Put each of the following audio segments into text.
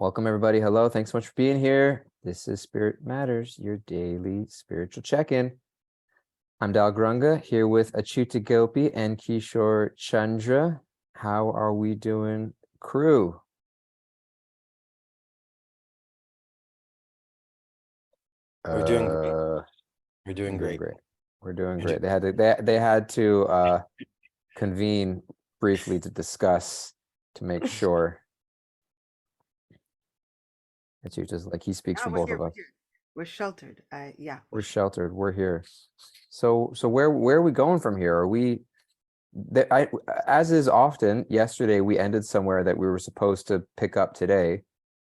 Welcome, everybody. Hello. Thanks so much for being here. This is Spirit Matters, your daily spiritual check-in. I'm Dal Grunga here with Achyuta Gopi and Kishore Chandra. How are we doing, crew? We're doing great. We're We're doing great. great. We're doing We're great. They had to convene briefly to discuss to make sure. Achyuta's like he speaks for we're both here, of we're us. here. We're sheltered. Yeah. We're sheltered. We're here. So where are we going from here? Are we? As is often, yesterday we ended somewhere that we were supposed to pick up today,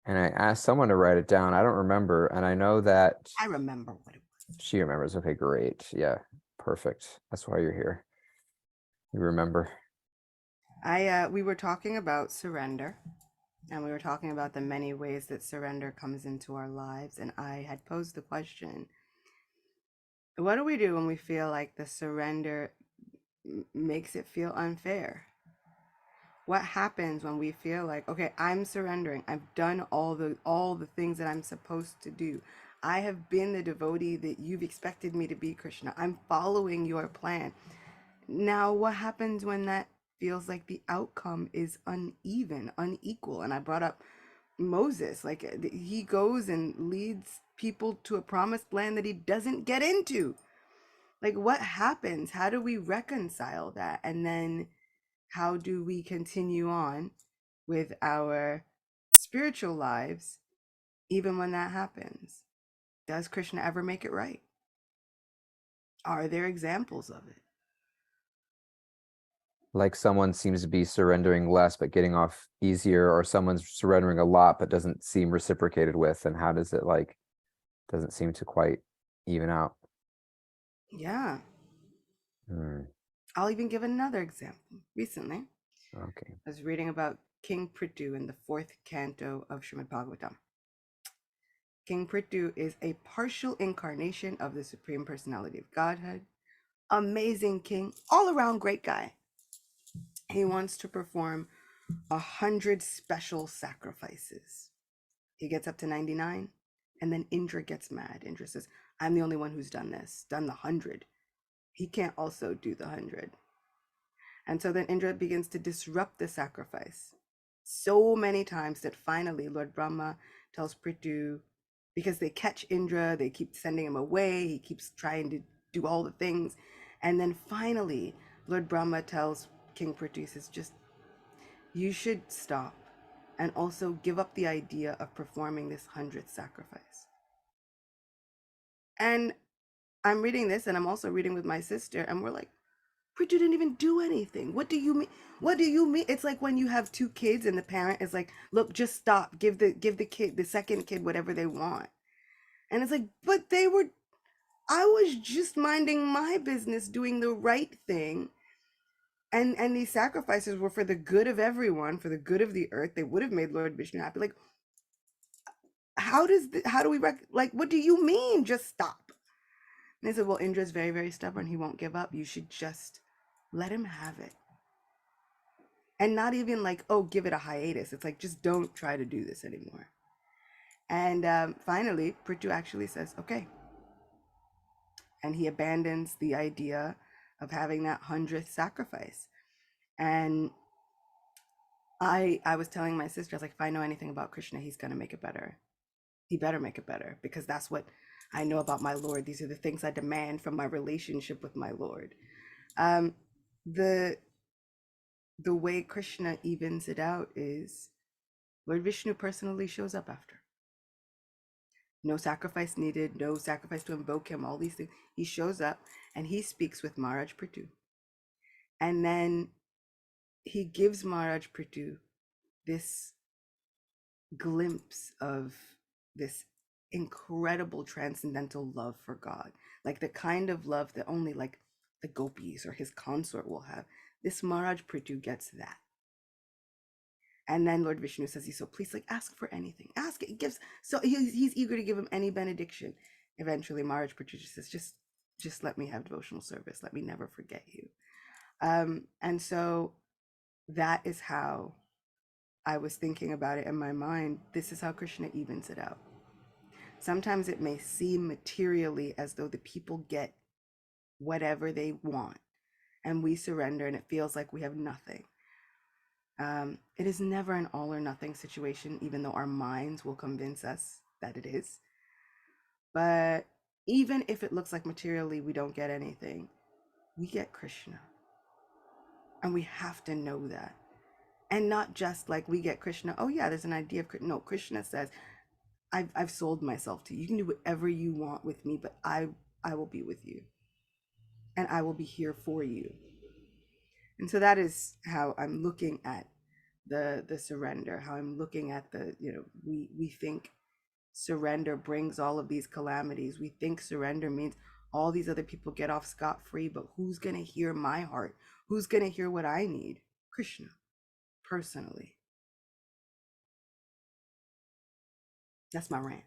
and I asked someone to write it down. I don't remember, and I know that I remember what it was. she remembers. Okay, great. Yeah, perfect. That's why you're here. You remember. We were talking about surrender, and we were talking about the many ways that surrender comes into our lives. And I had posed the question, what do we do when we feel like the surrender makes it feel unfair? What happens when we feel like, okay, I'm surrendering. I've done all the things that I'm supposed to do. I have been the devotee that you've expected me to be, Krishna. I'm following your plan. Now, what happens when that feels like the outcome is uneven, unequal? And I brought up Moses, like he goes and leads people to a promised land that he doesn't get into. Like, what happens? How do we reconcile that? And then how do we continue on with our spiritual lives even when that happens? Does Krishna ever make it right? Are there examples of it? Like someone seems to be surrendering less but getting off easier, or someone's surrendering a lot but doesn't seem reciprocated with, and how does it doesn't seem to quite even out? Yeah. Hmm. I'll even give another example. Recently, Okay. I was reading about King Prithu in the fourth canto of Srimad Bhagavatam. King Prithu is a partial incarnation of the Supreme Personality of Godhead. Amazing king, all around great guy. He wants to perform 100 special sacrifices. He gets up to 99, and then Indra gets mad. Indra says, I'm the only one who's done this, done the 100. He can't also do the 100. And so then Indra begins to disrupt the sacrifice so many times that finally Lord Brahma tells Prithu, because they catch Indra, they keep sending him away, he keeps trying to do all the things. And then finally, Lord Brahma tells King Prithu, says, just, you should stop and also give up the idea of performing this 100th sacrifice. And I'm reading this, and I'm also reading with my sister, and we're like, Prithu didn't even do anything. What do you mean? What do you mean? It's like when you have two kids and the parent is like, look, just stop. Give the kid, the second kid, whatever they want. And it's like, but I was just minding my business, doing the right thing. And these sacrifices were for the good of everyone, for the good of the earth. They would have made Lord Vishnu happy. Like, how do we like, what do you mean just stop? And they said, well, Indra's very, very stubborn. He won't give up. You should just let him have it. And not even like, oh, give it a hiatus. It's like, just don't try to do this anymore. And finally, Prithu actually says, okay. And he abandons the idea of having that 100th sacrifice. And I was telling my sister, I was like, if I know anything about Krishna, he's going to make it better. He better make it better, because that's what I know about my Lord. These are the things I demand from my relationship with my Lord. Um, the the way Krishna evens it out is Lord Vishnu personally shows up after. No sacrifice needed, no sacrifice to invoke him, all these things. He shows up and he speaks with Maharaj Prithu. And then he gives Maharaj Prithu this glimpse of this incredible transcendental love for God, like the kind of love that only like the gopis or his consort will have. This Maharaj Prithu gets that. And then Lord Vishnu says, so please, like, ask for anything. Ask it. He gives. So he's eager to give him any benediction. Eventually, Maharaj Prithu says, just let me have devotional service. Let me never forget you. And so that is how I was thinking about it in my mind, this is how Krishna evens it out. Sometimes it may seem materially as though the people get whatever they want and we surrender and it feels like we have nothing. It is never an all or nothing situation, even though our minds will convince us that it is. But even if it looks like materially we don't get anything, we get Krishna. And we have to know that. And not just like we get Krishna, oh yeah, there's an idea of Krishna. No, Krishna says, I've sold myself to you. You can do whatever you want with me, but I will be with you. And I will be here for you. And so that is how I'm looking at the surrender, how I'm looking at the, we think surrender brings all of these calamities. We think surrender means all these other people get off scot-free, but who's going to hear my heart? Who's going to hear what I need? Krishna, personally. That's my rant.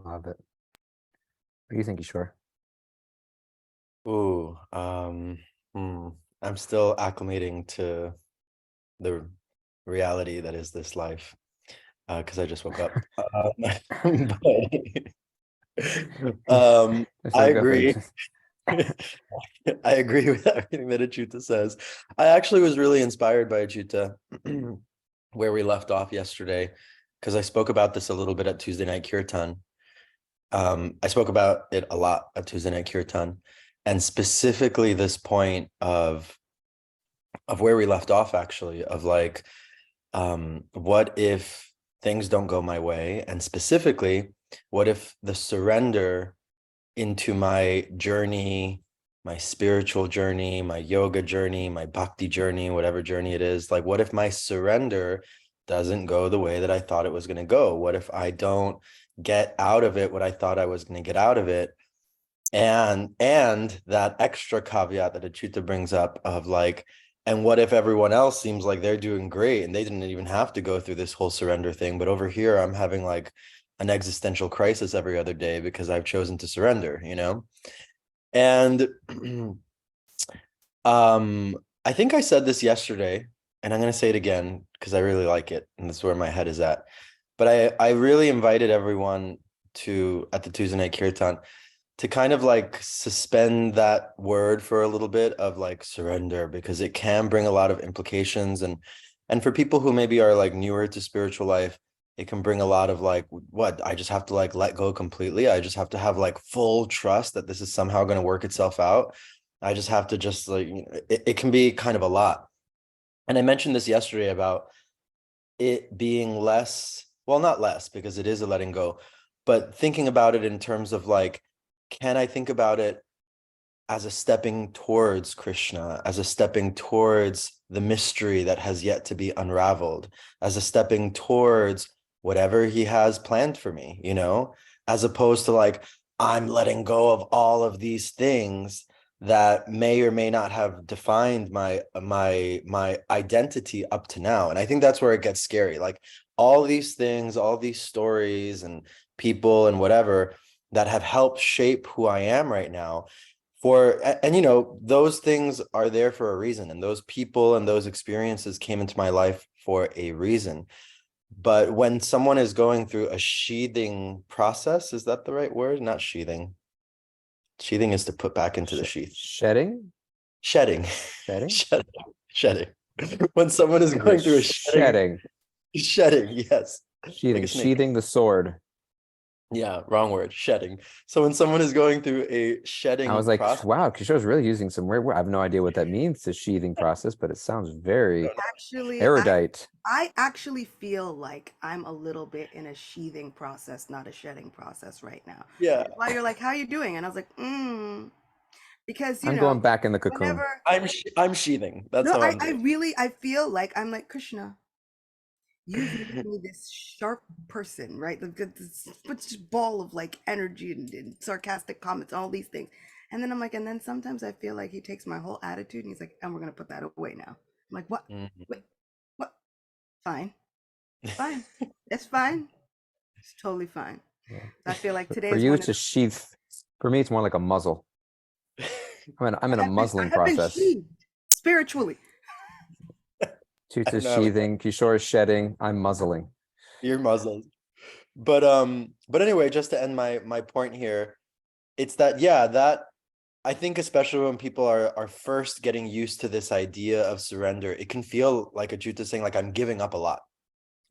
Love it. What do you think, Kishore? Ooh, I'm still acclimating to the reality that is this life, because I just woke up. Just I wake up and agree. just- I agree with everything that Achyuta says. I actually was really inspired by Achyuta where we left off yesterday, because I spoke about this a little bit at Tuesday Night Kirtan. I spoke about it a lot at Tuesday Night Kirtan, and specifically this point of where we left off, actually, of like, what if things don't go my way? And specifically, what if the surrender into my journey, my spiritual journey, my yoga journey, my bhakti journey, whatever journey it is, like, what if my surrender doesn't go the way that I thought it was going to go? What if I don't get out of it what I thought I was going to get out of it? And that extra caveat that Achyuta brings up of like, and what if everyone else seems like they're doing great and they didn't even have to go through this whole surrender thing, but over here I'm having like an existential crisis every other day because I've chosen to surrender, And I think I said this yesterday, and I'm going to say it again because I really like it, and that's where my head is at. But I really invited everyone at the Tuesday Night Kirtan to kind of like suspend that word for a little bit of like surrender, because it can bring a lot of implications. And for people who maybe are like newer to spiritual life, it can bring a lot of like, what, I just have to like let go completely. I just have to have like full trust that this is somehow going to work itself out. I just have to just like, it can be kind of a lot. And I mentioned this yesterday about it being less, well, not less, because it is a letting go, but thinking about it in terms of like, can I think about it as a stepping towards Krishna, as a stepping towards the mystery that has yet to be unraveled, as a stepping towards whatever he has planned for me, as opposed to like, I'm letting go of all of these things that may or may not have defined my identity up to now. And I think that's where it gets scary. Like all these things, all these stories and people and whatever that have helped shape who I am right now, those things are there for a reason, and those people and those experiences came into my life for a reason. But when someone is going through a sheathing process, is that the right word? Not sheathing. Sheathing is to put back into the sheath. Shedding? Shedding. Shedding? Shedding. When someone is going through a shedding. Shedding, yes. Sheathing, Like a snake. sheathing the sword. Yeah, wrong word. Shedding. So when someone is going through a shedding I was like, process, wow, Kishore's really using some weird word. I have no idea what that means, the sheathing process, but it sounds very Actually, erudite. I actually feel like I'm a little bit in a sheathing process, not a shedding process right now. yeah, While you're like, how are you doing? And I was like, because I'm going back in the cocoon. whenever I'm sheathing. That's no, how I I'm doing. I feel like I'm like Krishna. You've made me this sharp person, right? This ball of like energy and sarcastic comments, all these things. And then I'm like, and then sometimes I feel like he takes my whole attitude and he's like, and we're gonna put that away now. I'm like, what? Wait, what? Fine, fine, it's fine. It's totally fine. Yeah. I feel like today For is you, one it's of a sheath. For me, it's more like a muzzle. I'm in a I muzzling have been process. sheathed spiritually. Toots don't is know how we got- sheathing, Kishore is shedding, I'm muzzling. You're muzzled. But anyway, just to end my point here, it's that, yeah, that I think especially when people are first getting used to this idea of surrender, it can feel like a Juta saying, like, I'm giving up a lot.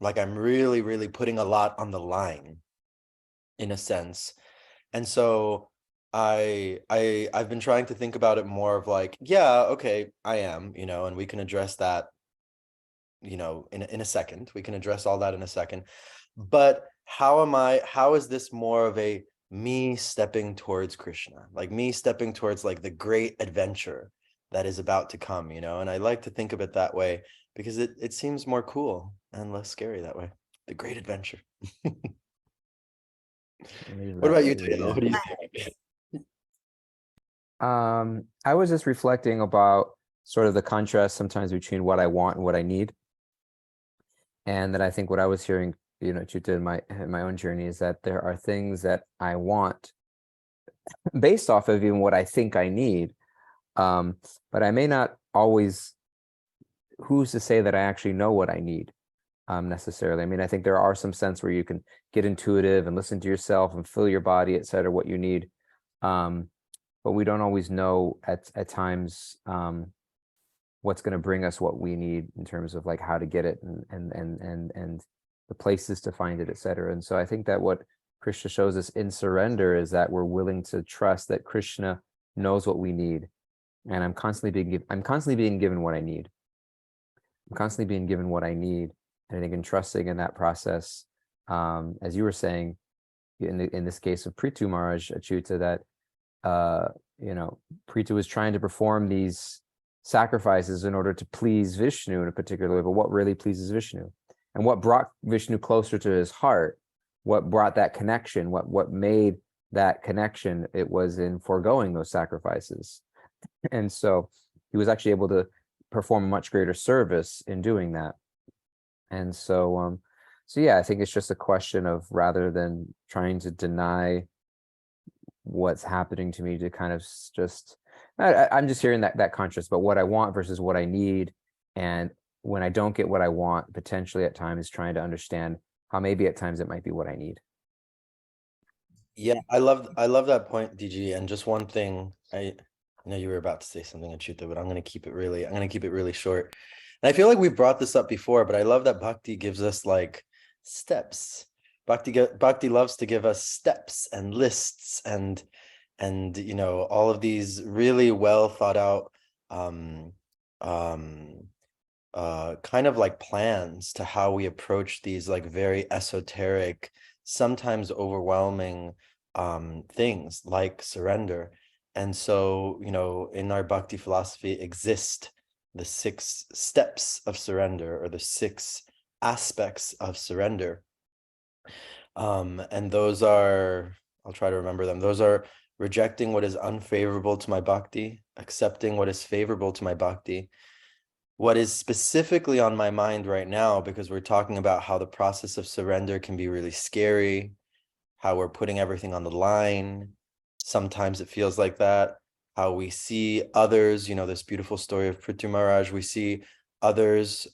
Like I'm really, really putting a lot on the line, in a sense. And so I've been trying to think about it more of like, yeah, okay, I am, and we can address that, in a second. We can address all that in a second. But how is this more of a me stepping towards Krishna, like me stepping towards like the great adventure that is about to come, and I like to think of it that way because it seems more cool and less scary that way. The great adventure. What about you, Danielle? What do you think? I was just reflecting about sort of the contrast sometimes between what I want and what I need. And that I think what I was hearing, Chuta, in my own journey, is that there are things that I want based off of even what I think I need. But I may not always, who's to say that I actually know what I need necessarily? I mean, I think there are some sense where you can get intuitive and listen to yourself and feel your body, et cetera, what you need. But we don't always know at times what's going to bring us what we need in terms of like how to get it and the places to find it, et cetera. And so I think that what Krishna shows us in surrender is that we're willing to trust that Krishna knows what we need. And I'm constantly being given what I need. I'm constantly being given what I need. And I think in trusting in that process, as you were saying, in this case of Prithu Maharaj, Achyuta, that Prithu was trying to perform these sacrifices in order to please Vishnu in a particular way, but what really pleases Vishnu? And what brought Vishnu closer to his heart? What brought that connection? What made that connection? It was in foregoing those sacrifices. And so he was actually able to perform a much greater service in doing that. And so yeah, I think it's just a question of, rather than trying to deny what's happening to me, to kind of just, I'm just hearing that contrast, but what I want versus what I need. And when I don't get what I want, potentially at times trying to understand how maybe at times it might be what I need. Yeah, I love that point, DG. And just one thing, I know you were about to say something, Achyuta, but I'm gonna keep it really short. And I feel like we brought this up before, but I love that Bhakti gives us like steps. Bhakti loves to give us steps and lists and all of these really well thought out kind of like plans to how we approach these like very esoteric, sometimes overwhelming things like surrender. And so, in our Bhakti philosophy exist the 6 steps of surrender, or the 6 aspects of surrender. And those are, I'll try to remember them. Those are rejecting what is unfavorable to my bhakti, accepting what is favorable to my bhakti. What is specifically on my mind right now, because we're talking about how the process of surrender can be really scary, how we're putting everything on the line. Sometimes it feels like that. How we see others, this beautiful story of Prithu Maharaj, we see others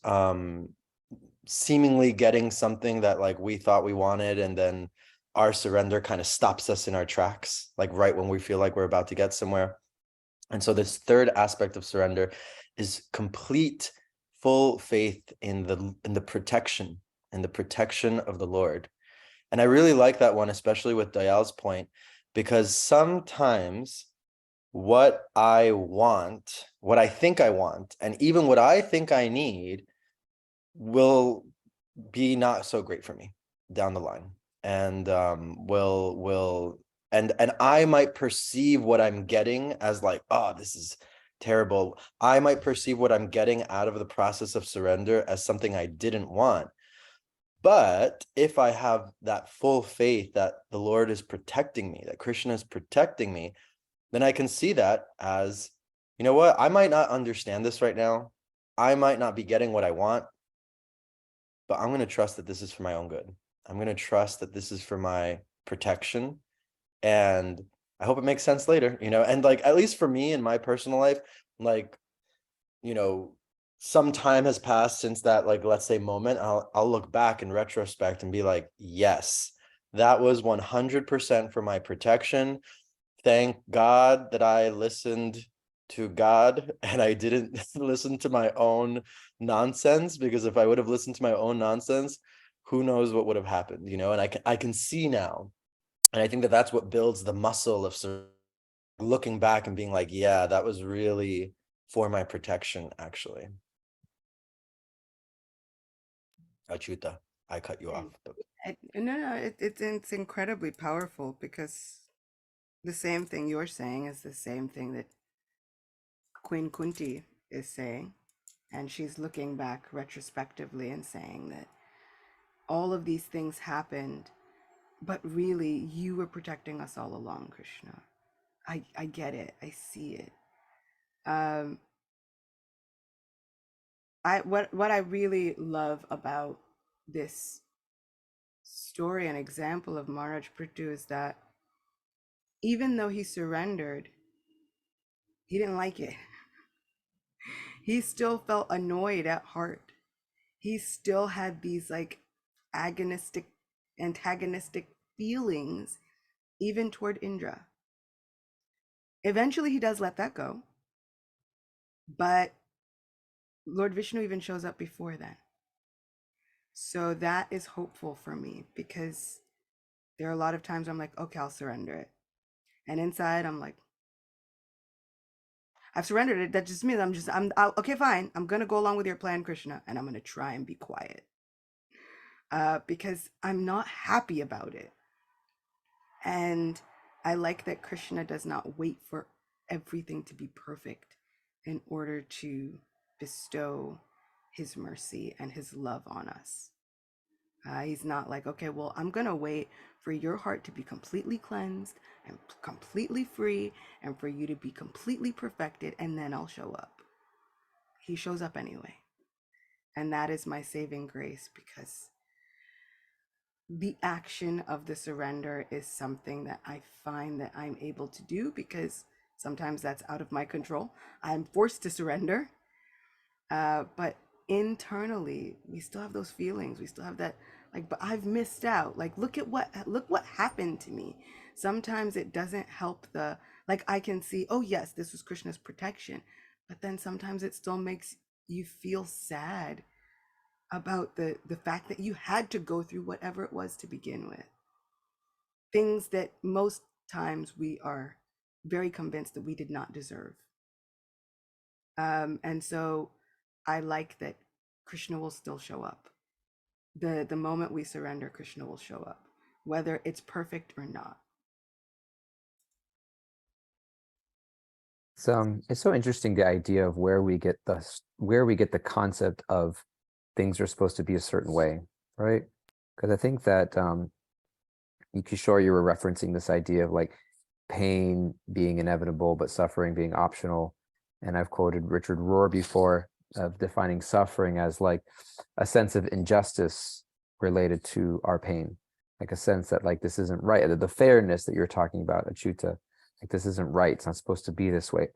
seemingly getting something that like we thought we wanted, and then our surrender kind of stops us in our tracks, like right when we feel like we're about to get somewhere. And so this third aspect of surrender is complete, full faith in the protection of the Lord. And I really like that one, especially with Dayal's point, because sometimes what I want, what I think I want, and even what I think I need will be not so great for me down the line, and will and I might perceive what I'm getting as like, oh, this is terrible. I might perceive what I'm getting out of the process of surrender as something I didn't want. But if I have that full faith that the Lord is protecting me, that Krishna is protecting me, then I can see that as, you know what, I might not understand this right now. I might not be getting what I want, but I'm going to trust that this is for my own good. I'm going to trust that this is for my protection. And I hope it makes sense later, and like, at least for me in my personal life, like, some time has passed since that, like, let's say moment, I'll look back in retrospect and be like, yes, that was 100% for my protection. Thank God that I listened to God and I didn't listen to my own nonsense, because if I would have listened to my own nonsense, who knows what would have happened, you know? And I can see now. And I think that that's what builds the muscle of looking back and being like, yeah, that was really for my protection, actually. Achuta, I cut you off. But No, it's incredibly powerful, because the same thing you're saying is the same thing that Queen Kunti is saying. And she's looking back retrospectively and saying that all of these things happened, but really you were protecting us all along, Krishna. I get it. I see it. Um, what I really love about this story and example of Maharaj Prithu is that even though he surrendered, he didn't like it. He still felt annoyed at heart. He still had these like agonistic, antagonistic feelings, even toward Indra. Eventually, he does let that go, but Lord Vishnu even shows up before then. So that is hopeful for me, because there are a lot of times I'm like, okay, I'll surrender it. And inside, I'm like, I've surrendered it. That just means okay, fine. I'm going to go along with your plan, Krishna, and I'm going to try and be quiet. Because I'm not happy about it. And I like that Krishna does not wait for everything to be perfect in order to bestow his mercy and his love on us. He's not like, okay, well, I'm going to wait for your heart to be completely cleansed and completely free and for you to be completely perfected, and then I'll show up. He shows up anyway. And that is my saving grace, because the action of the surrender is something that I find that I'm able to do, because sometimes that's out of my control. I'm forced to surrender. But internally, we still have those feelings. We still have that, like, but I've missed out. Like, look what happened to me. Sometimes it doesn't help like, I can see, oh yes, this was Krishna's protection. But then sometimes it still makes you feel sad about the fact that you had to go through whatever it was to begin with. Things that most times we are very convinced that we did not deserve. And so I like that Krishna will still show up. The moment we surrender, Krishna will show up, whether it's perfect or not. It's so interesting, the idea of where we get the concept of things are supposed to be a certain way, right? Because I think that Kishore, you were referencing this idea of like pain being inevitable, but suffering being optional. And I've quoted Richard Rohr before, of defining suffering as like a sense of injustice related to our pain, like a sense that like this isn't right. The fairness that you're talking about, Achyuta, like this isn't right. It's not supposed to be this way.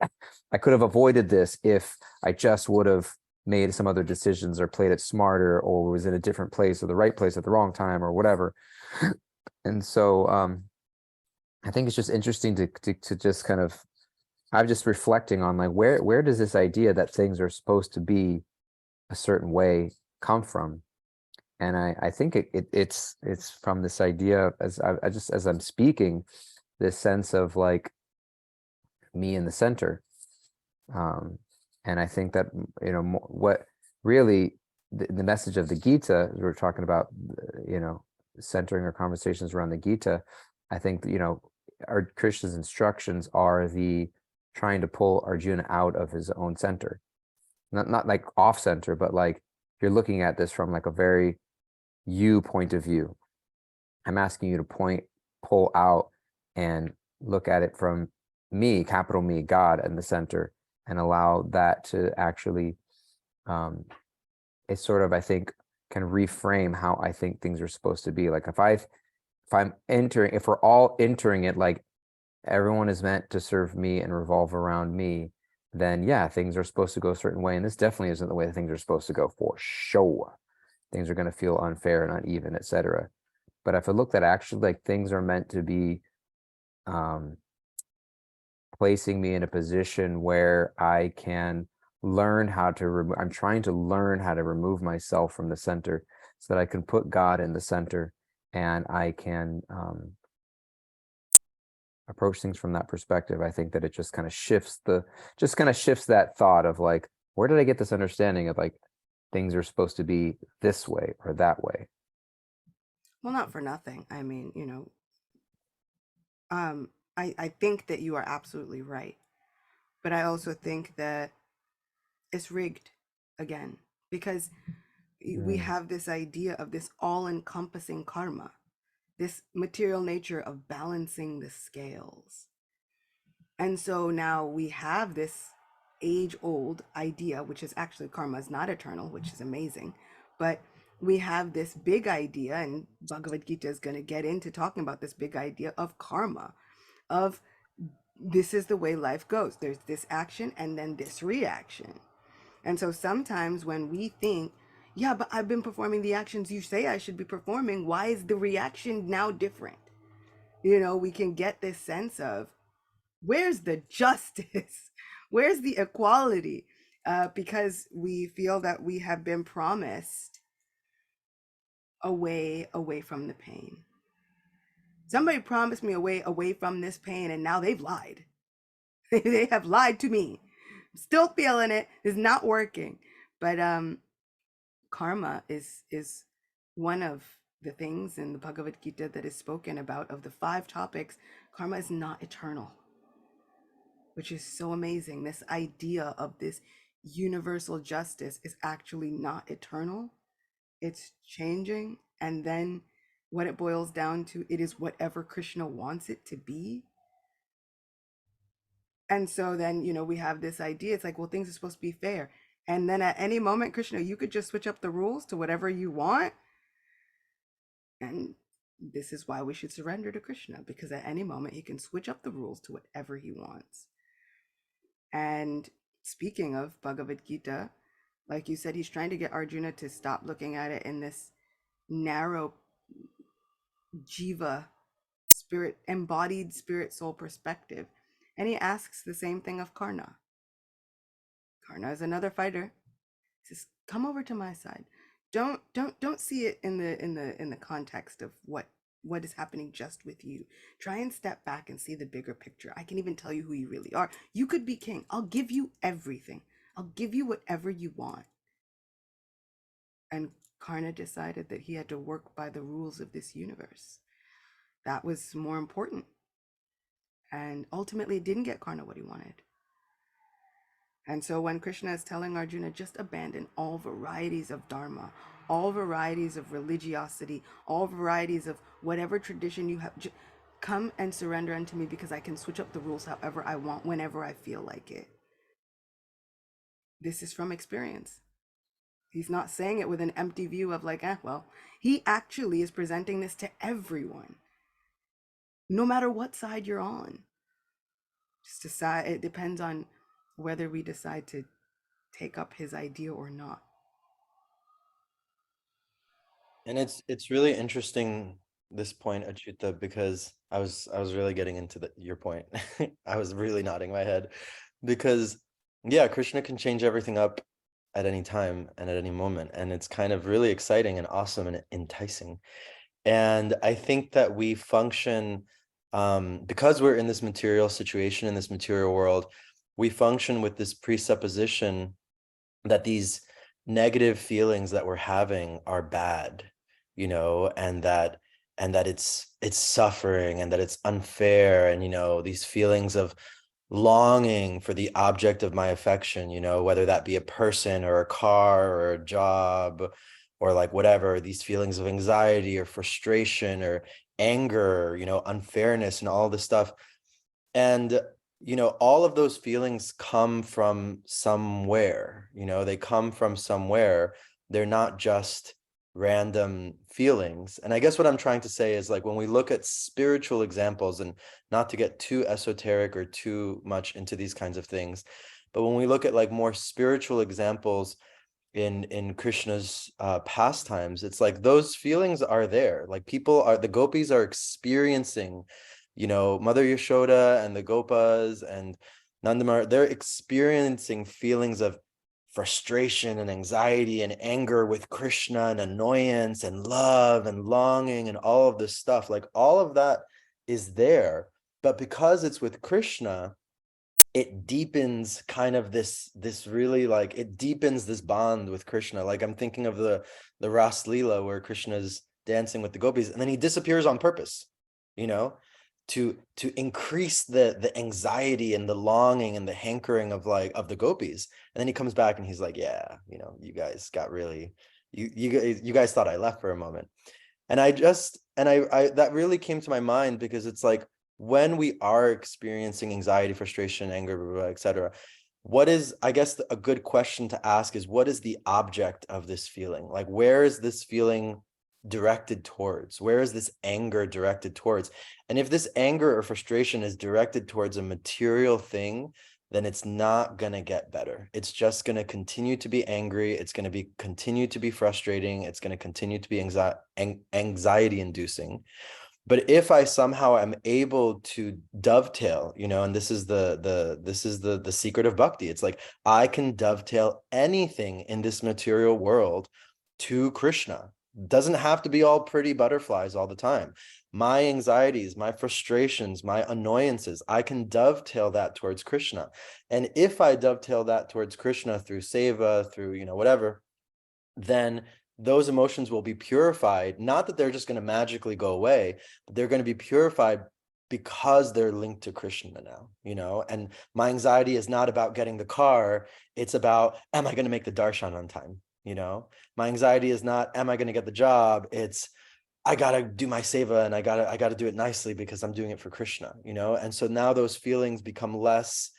I could have avoided this if I just would have made some other decisions or played it smarter or was in a different place or the right place at the wrong time or whatever. And so I think it's just interesting to just kind of, I'm just reflecting on like where does this idea that things are supposed to be a certain way come from? And I think it's from this idea, as as I'm speaking, this sense of like me in the center. And I think that, you know, what really the message of the Gita, we're talking about, you know, centering our conversations around the Gita. I think, you know, our Krishna's instructions are the trying to pull Arjuna out of his own center, not like off center, but like you're looking at this from like a very you point of view. I'm asking you to pull out and look at it from me, capital Me, God in the center, and allow that to actually, it's sort of, I think, can reframe how I think things are supposed to be. Like if we're all entering it like everyone is meant to serve me and revolve around me, then yeah, things are supposed to go a certain way. And this definitely isn't the way that things are supposed to go for sure. Things are going to feel unfair and uneven, etc. But if I look at actually like things are meant to be placing me in a position where I can learn how to remove, I'm trying to learn how to remove myself from the center so that I can put God in the center and I can approach things from that perspective. I think that it just kind of shifts that thought of like, where did I get this understanding of like things are supposed to be this way or that way? Well, not for nothing. I mean, I think that you are absolutely right. But I also think that it's rigged again because we Mm, have this idea of this all-encompassing karma, this material nature of balancing the scales. And so now we have this age-old idea, which is actually karma is not eternal, which is amazing. But we have this big idea, and Bhagavad Gita is going to get into talking about this big idea of karma, of this is the way life goes. There's this action and then this reaction. And so sometimes when we think, yeah, but I've been performing the actions you say I should be performing, why is the reaction now different? We can get this sense of where's the justice? Where's the equality? Because we feel that we have been promised a way away from the pain. Somebody promised me a way away from this pain, and now they've lied. They have lied to me. I'm still feeling it. It's not working. But karma is one of the things in the Bhagavad Gita that is spoken about of the 5 topics. Karma is not eternal, which is so amazing. This idea of this universal justice is actually not eternal. It's changing. And then what it boils down to, it is whatever Krishna wants it to be. And so then, we have this idea. It's like, well, things are supposed to be fair. And then at any moment, Krishna, you could just switch up the rules to whatever you want. And this is why we should surrender to Krishna, because at any moment he can switch up the rules to whatever he wants. And speaking of Bhagavad Gita, like you said, he's trying to get Arjuna to stop looking at it in this narrow jiva, spirit, embodied spirit soul perspective. And he asks the same thing of Karna. Karna is another fighter. He says, "Come over to my side. Don't see it in the context of what is happening just with you. Try and step back and see the bigger picture. I can even tell you who you really are. You could be king. I'll give you everything. I'll give you whatever you want." And Karna decided that he had to work by the rules of this universe. That was more important. And ultimately, it didn't get Karna what he wanted. And so when Krishna is telling Arjuna, just abandon all varieties of dharma, all varieties of religiosity, all varieties of whatever tradition you have, come and surrender unto me, because I can switch up the rules however I want, whenever I feel like it. This is from experience. He's not saying it with an empty view of like, well, he actually is presenting this to everyone, no matter what side you're on. Just decide, it depends on whether we decide to take up his idea or not. And it's really interesting, this point, Achyuta, because I was really getting into your point. I was really nodding my head because yeah, Krishna can change everything up at any time and at any moment, and it's kind of really exciting and awesome and enticing. And I think that we function, because we're in this material situation, in this material world, we function with this presupposition that these negative feelings that we're having are bad, and that it's suffering, and that it's unfair, and these feelings of longing for the object of my affection, whether that be a person or a car or a job or like whatever, these feelings of anxiety or frustration or anger, unfairness and all this stuff. And all of those feelings come from somewhere. They come from somewhere. They're not just random feelings. And I guess what I'm trying to say is, like, when we look at spiritual examples, and not to get too esoteric or too much into these kinds of things, But when we look at like more spiritual examples in Krishna's pastimes, it's like those feelings are there. Like the gopis are experiencing, Mother Yashoda and the Gopas and Nandamar, they're experiencing feelings of frustration and anxiety and anger with Krishna and annoyance and love and longing and all of this stuff. Like all of that is there, but because it's with Krishna, it deepens kind of this really, like, it deepens this bond with Krishna. Like I'm thinking of the Ras Leela where Krishna's dancing with the gopis and then he disappears on purpose, to increase the anxiety and the longing and the hankering of the gopis. And then he comes back and he's like, yeah, you guys got really, you guys thought I left for a moment. And I that really came to my mind because it's like, when we are experiencing anxiety, frustration, anger, etc., what is, I guess, a good question to ask is, what is the object of this feeling? Like, where is this feeling directed towards? Where is this anger directed towards? And if this anger or frustration is directed towards a material thing, then it's not going to get better. It's just going to continue to be angry. It's going to continue to be frustrating. It's going to continue to be anxiety inducing. But if I somehow am able to dovetail, and this is the secret of bhakti. It's like I can dovetail anything in this material world to Krishna. Doesn't have to be all pretty butterflies all the time. My anxieties, my frustrations, my annoyances, I can dovetail that towards Krishna. And if I dovetail that towards Krishna through seva, through, whatever, then those emotions will be purified. Not that they're just going to magically go away, but they're going to be purified because they're linked to Krishna now, and my anxiety is not about getting the car. It's about, am I going to make the darshan on time? My anxiety is not, am I going to get the job? It's, I got to do my seva and I got to do it nicely because I'm doing it for Krishna, and so now those feelings become less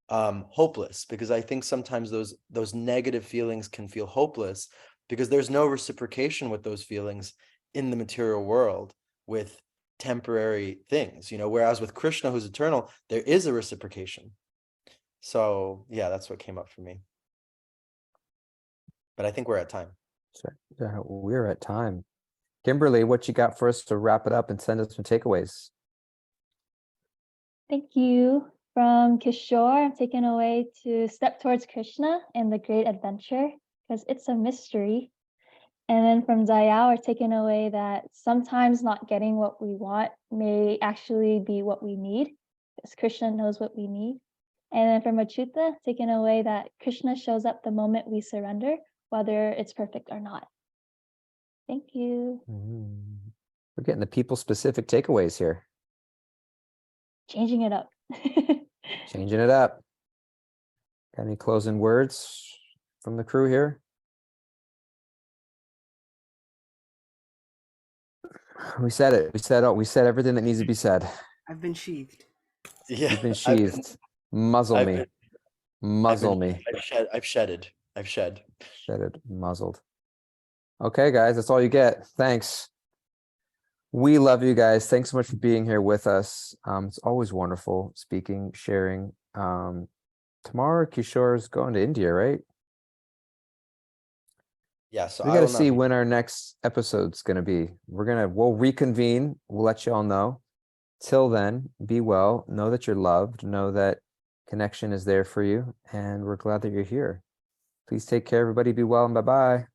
hopeless, because I think sometimes those negative feelings can feel hopeless because there's no reciprocation with those feelings in the material world with temporary things, whereas with Krishna, who's eternal, there is a reciprocation. So yeah, that's what came up for me. But I think we're at time. So, we're at time. Kimberly, what you got for us to wrap it up and send us some takeaways? Thank you. From Kishore, I'm taken away to step towards Krishna and the great adventure, because it's a mystery. And then from Dayal, we're taken away that sometimes not getting what we want may actually be what we need, because Krishna knows what we need. And then from Achyuta, taken away that Krishna shows up the moment we surrender, whether it's perfect or not. Thank you. We're getting the people-specific takeaways here. Changing it up. Changing it up. Got any closing words from the crew here? We said it. We said everything that needs to be said. I've been sheathed. Yeah, You've been sheathed. Muzzle me. Muzzle me. I've shedded. Shedded. Muzzled. Okay, guys, that's all you get. Thanks. We love you guys. Thanks so much for being here with us. It's always wonderful speaking, sharing. Tomorrow, Kishore's going to India, right? Yeah, so We got to see when our next episode's going to be. We'll reconvene. We'll let you all know. Till then, be well. Know that you're loved. Know that connection is there for you. And we're glad that you're here. Please take care, everybody. Be well, and bye-bye.